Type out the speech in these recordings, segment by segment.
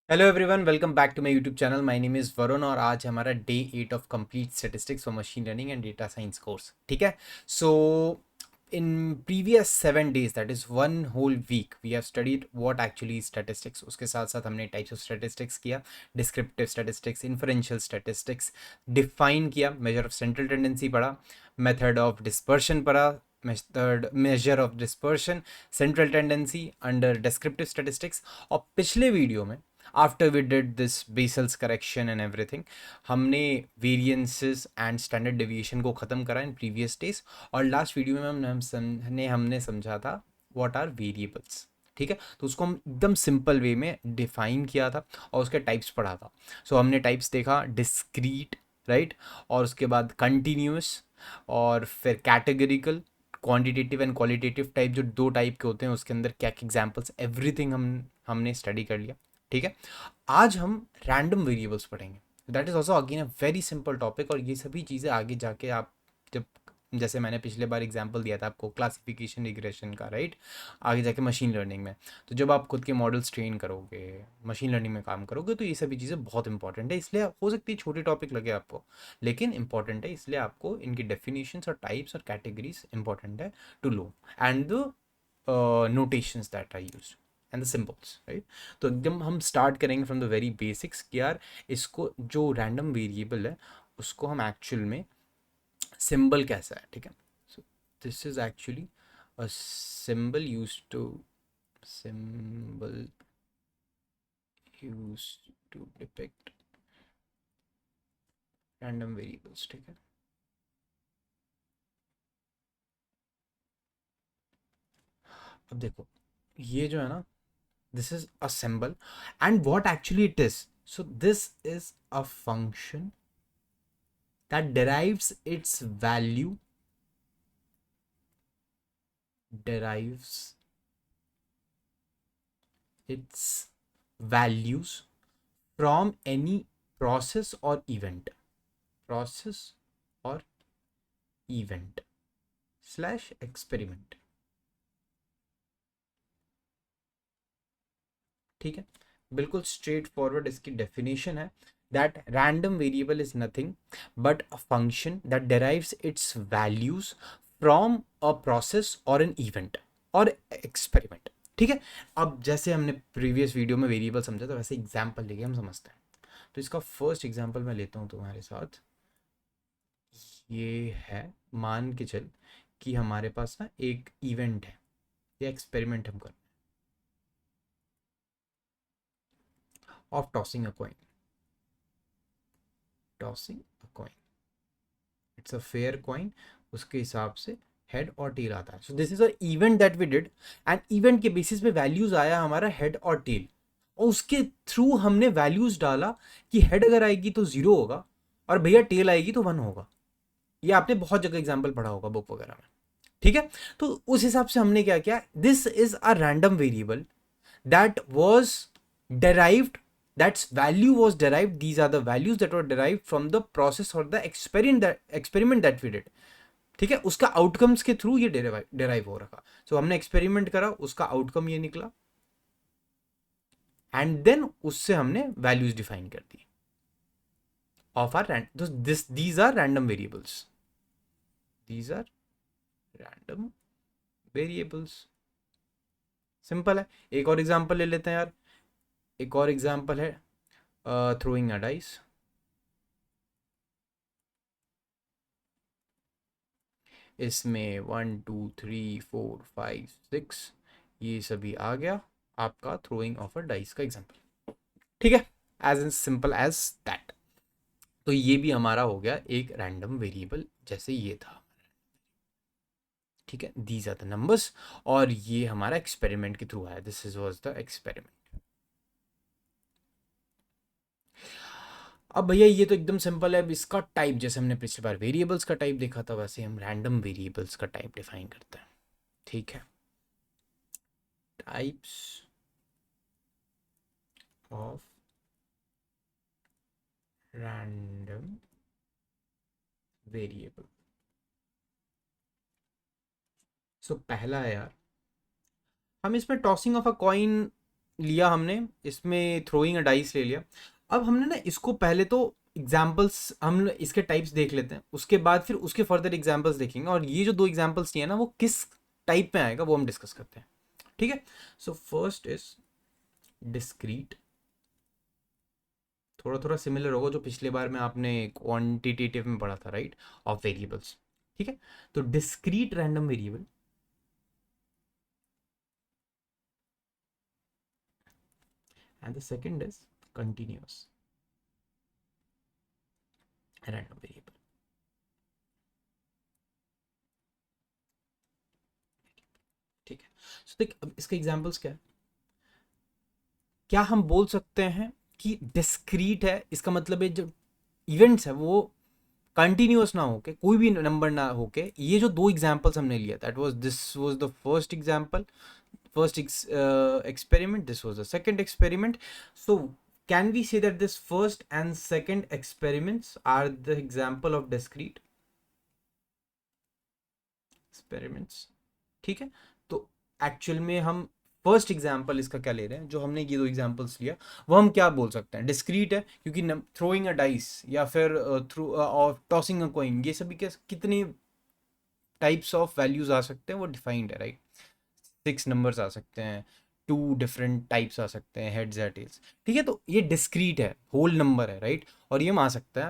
Hello everyone, welcome back to my YouTube channel. My name is Varun और आज हमारा day 8 of complete statistics for machine learning and data science course. ठीक है। So in previous 7 days, that is one whole week, we have studied what actually statistics. उसके साथ साथ हमने types of statistics किया, descriptive statistics, inferential statistics define किया, measure of central tendency पढ़ा, method of dispersion पढ़ा, method measure of dispersion, central tendency under descriptive statistics. और पिछले वीडियो में after we did this Bessel's correction and everything, हमने variances and standard deviation को ख़त्म करा इन प्रीवियस डेज। और लास्ट वीडियो में हमने समझा था व्हाट आर वेरिएबल्स। ठीक है, तो उसको हम एकदम सिंपल वे में डिफाइन किया था और उसके टाइप्स पढ़ा था। सो हमने टाइप्स देखा, डिस्क्रीट, राइट, और उसके बाद कंटिन्यूस, और फिर categorical, quantitative and qualitative type, जो दो टाइप के होते हैं, उसके अंदर क्या एग्जांपल्स, एवरीथिंग हमने स्टडी कर लिया। ठीक है। आज हम रैंडम वेरिएबल्स पढ़ेंगे। That is also again a very simple topic, और ये सभी चीज़ें आगे जाके आप जब, जैसे मैंने पिछले बार एग्जांपल दिया था आपको क्लासिफिकेशन रिग्रेशन का, राइट, आगे जाके मशीन लर्निंग में, तो जब आप खुद के मॉडल्स ट्रेन करोगे, मशीन लर्निंग में काम करोगे, तो ये सभी चीज़ें बहुत इंपॉर्टेंट है। इसलिए हो सकती है छोटे टॉपिक लगे आपको, लेकिन इंपॉर्टेंट है, इसलिए आपको इनकी डेफिनेशंस और टाइप्स और कैटेगरीज इंपॉर्टेंट है टू लो, and the notations that are used and the symbols, right? तो एकदम हम स्टार्ट करेंगे फ्रॉम द वेरी बेसिक्स कि यार इसको, जो रैंडम वेरिएबल है, उसको हम एक्चुअल में सिंबल कैसा है। ठीक है। So this is actually a symbol symbol used to depict random variables। ठीक है। अब देखो, ये जो है ना, this is a symbol, and what actually it is, so this is a function that derives its values from any process or event slash experiment। ठीक है, बिल्कुल स्ट्रेट फॉरवर्ड इसकी डेफिनेशन है, that random variable is nothing but a function that derives it's values from a process और an event और experiment. ठीक है। अब जैसे हमने प्रीवियस वीडियो में वेरिएबल समझा था, वैसे एग्जाम्पल लेके हम समझते हैं। तो इसका फर्स्ट एग्जाम्पल मैं लेता हूँ तुम्हारे साथ। ये है, मान के चल कि हमारे पास ना एक इवेंट है या एक्सपेरिमेंट हम कर, of tossing a coin, it's a fair coin, उसके हिसाब से हेड और टेल आता है। So this is a event that we did, and event के बेसिस पे वैल्यूज आया हमारा हेड और टेल, और उसके थ्रू हमने वैल्यूज डाला कि हेड अगर आएगी तो जीरो होगा, और भैया टेल आएगी तो वन होगा। ये आपने बहुत जगह एग्जाम्पल पढ़ा होगा बुक वगैरह में। ठीक है। तो उस हिसाब से हमने क्या किया, this is a random variable that was derived, that's value was derived, these are the values that were derived from the process or the experiment that we did। ठीक है, उसका आउटकम्स के थ्रू ये डेराइव हो रखा। सो हमने experiment करा, उसका आउटकम ये निकला, एंड देन उससे हमने वैल्यूज डिफाइन कर दी of are this these are random variables, these are random variables. Simple है। एक और एग्जांपल ले लेते हैं यार। एक और एग्जांपल है थ्रोइंग अ डाइस। इसमें 1 2 3 4 5 6 ये सभी आ गया, आपका थ्रोइंग ऑफ अ डाइस का एग्जांपल। ठीक है, as in simple as that. तो ये भी हमारा हो गया एक रैंडम वेरिएबल, जैसे ये था। ठीक है, दीज आर द नंबर्स, और ये हमारा एक्सपेरिमेंट के थ्रू आया, this is was the experiment. अब भैया ये तो एकदम सिंपल है। अब इसका टाइप, जैसे हमने पिछली बार वेरिएबल्स का टाइप देखा था, वैसे हम रैंडम वेरिएबल्स का टाइप डिफाइन करते हैं। ठीक है, टाइप्स ऑफ रैंडम वेरिएबल। सो पहला है यार, हम इसमें टॉसिंग ऑफ अ कॉइन लिया हमने, इसमें थ्रोइंग अ डाइस ले लिया। अब हमने ना इसको पहले तो एग्जाम्पल्स हम इसके टाइप्स देख लेते हैं, उसके बाद फिर उसके फर्दर एग्जाम्पल्स देखेंगे, और ये जो दो एग्जाम्पल्स दिए ना वो किस टाइप में आएगा वो हम डिस्कस करते हैं, ठीक है। सो फर्स्ट इज डिस्क्रीट, थोड़ा थोड़ा सिमिलर होगा जो पिछले बार में आपने क्वांटिटेटिव में पढ़ा था, राइट, ऑफ वेरिएबल्स, ठीक है। तो discrete random variable, and the second is continuous random variable, ठीक है। सो देख अब इसके एग्जांपल्स क्या है, क्या हम बोल सकते हैं कि डिस्क्रीट है, इसका मतलब है जो इवेंट्स है वो कंटिन्यूअस ना होके, कोई भी नंबर ना होके, ये जो दो एग्जांपल्स हमने लिया, that was this was the first example, first experiment, this was the second experiment. So can we say that this first and second experiments are the example of discrete experiments, ठीक है। तो actual में हम first example इसका क्या ले रहे हैं, जो हमने ये दो एग्जाम्पल्स लिया वो हम क्या बोल सकते हैं, डिस्क्रीट है, क्योंकि थ्रोइंग अ डाइस या फिर थ्रू और टॉसिंग अ कॉइन, ये सभी के कितने टाइप्स ऑफ वैल्यूज आ सकते हैं वो डिफाइंड है, राइट। 6 नंबर्स आ सकते हैं, 2 डिफरेंट टाइप्स आ सकते हैं, हेड्स या टेल्स, ठीक है। तो ये डिस्क्रीट है, होल नंबर है, राइट, और ये आ सकता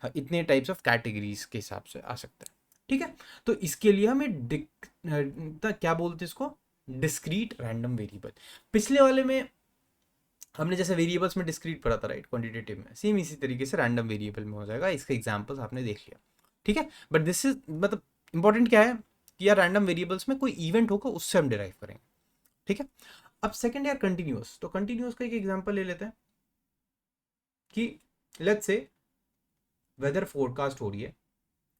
है इतने टाइप्स ऑफ कैटेगरीज के हिसाब से आ सकता है, ठीक है। तो इसके लिए हमें क्या बोलते हैं इसको, डिस्क्रीट रैंडम वेरिएबल। पिछले वाले में हमने जैसे वेरिएबल्स में डिस्क्रीट पढ़ा था, राइट, क्वांटिटेटिव में, सेम इसी तरीके से रैंडम वेरिएबल में हो जाएगा, इसका एग्जांपल्स आपने देख लिया, ठीक है। बट दिस इज मतलब इंपॉर्टेंट क्या है कि यार रैंडम वेरिएबल्स में कोई इवेंट होगा उससे हम डिराइव करेंगे, ठीक है। अब सेकंड यार कंटिन्यूअस, तो कंटिन्यूअस का एक एग्जांपल ले लेते हैं कि लेट्स से वेदर फोरकास्ट हो रही है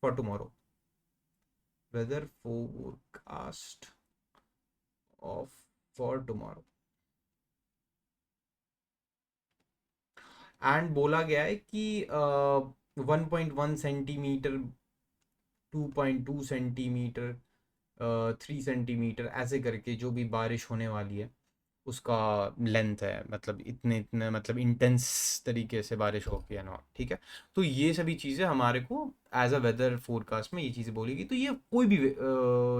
for tomorrow, weather forecast of for tomorrow, and बोला गया है कि 1.1 सेंटीमीटर, 2.2 सेंटीमीटर, 3 सेंटीमीटर, ऐसे करके जो भी बारिश होने वाली है उसका लेंथ है, मतलब इतने इतने मतलब इंटेंस तरीके से बारिश होगी है ना, ठीक है। तो ये सभी चीज़ें हमारे को एज अ वेदर फोरकास्ट में ये चीज़ें बोलेगी, तो ये कोई भी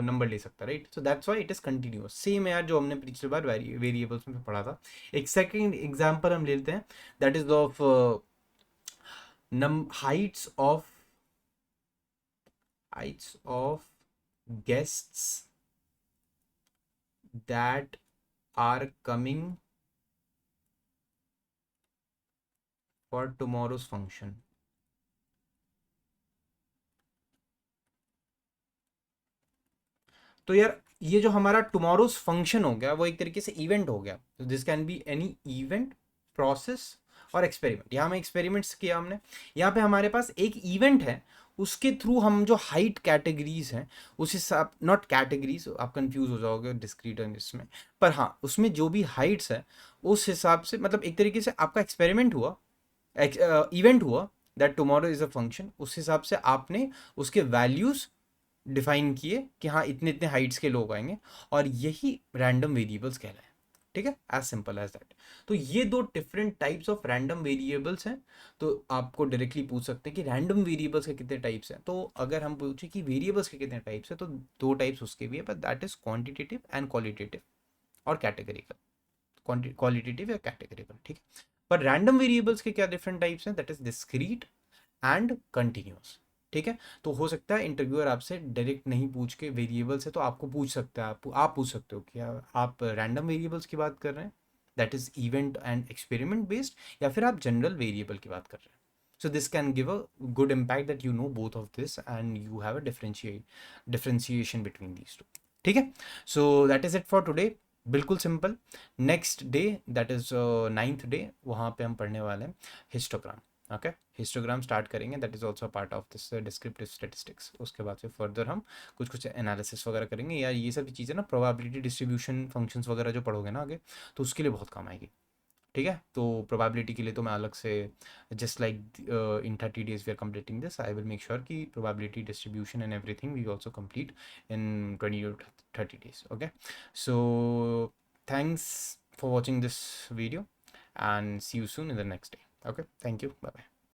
नंबर ले सकता है, right. So that's why it is continuous, same है यार जो हमने पिछली बार वेरिएबल्स में पढ़ा था। एक सेकेंड एग्जाम्पल हम लेते हैं, दैट इज ऑफ नम heights of guests that are coming for tomorrow's function। तो यार ये जो हमारा टुमारोज फंक्शन हो गया वो एक तरीके से इवेंट हो गया, तो this can be any event, process और एक्सपेरिमेंट। यहाँ में एक्सपेरिमेंट्स किया हमने, यहाँ पे हमारे पास एक इवेंट है, उसके थ्रू हम जो हाइट कैटेगरीज हैं उस हिसाब, नॉट कैटेगरीज, आप कंफ्यूज हो जाओगे डिस्क्रीट एंड इसमें, पर हाँ उसमें जो भी हाइट्स है उस हिसाब से, मतलब एक तरीके से आपका एक्सपेरिमेंट हुआ, इवेंट हुआ, that tomorrow is a function, उस हिसाब से आपने उसके वैल्यूज डिफाइन किए कि हाँ इतने इतने हाइट्स के लोग आएंगे, और यही रैंडम वेरिएबल्स कहलाए, ठीक है, एज सिंपल एज दैट। तो ये दो different types of random variables हैं। तो आपको डायरेक्टली पूछ सकते हैं कि रैंडम वेरिएबल्स के कितने टाइप्स हैं, तो अगर हम पूछे कि वेरिएबल्स के कितने टाइप्स हैं, तो दो टाइप्स उसके भी है, but that is quantitative and qualitative, और कैटेगरिकल, क्वालिटेटिव या कैटेगरिकल, ठीक है। पर रैंडम वेरिएबल्स के क्या डिफरेंट टाइप्स हैं, that is discrete and continuous, ठीक है। तो हो सकता है इंटरव्यूअर आपसे डायरेक्ट नहीं पूछ के वेरिएबल्स है तो आपको पूछ सकता है, आप पूछ सकते हो कि आप रैंडम वेरिएबल्स की बात कर रहे हैं, that is event and experiment based, या फिर आप जनरल वेरिएबल की बात कर रहे हैं। So this can give a good impact that you know both of this and you have a differentiation between these two, ठीक है। So that is it for today, बिल्कुल simple. Next day that is 9th day, वहाँ पे हम पढ़ने वाले हैं histogram, okay. Histogram start करेंगे, that is also part of this descriptive statistics. उसके बाद से फर्दर हम कुछ कुछ एनालिसिस वगैरह करेंगे, या ये सब चीज़ें ना प्रोबेबिलिटी डिस्ट्रीब्यूशन फंक्शंस वगैरह जो पढ़ोगे ना आगे, तो उसके लिए बहुत काम आएगी, ठीक है। तो प्रोबेबिलिटी के लिए तो मैं अलग से, just like in 30 days we are completing this, I will make sure कि probability distribution and everything we also complete in 20 to 30 days, okay. So thanks for watching this video and see you soon in the next day. Okay, thank you, bye bye.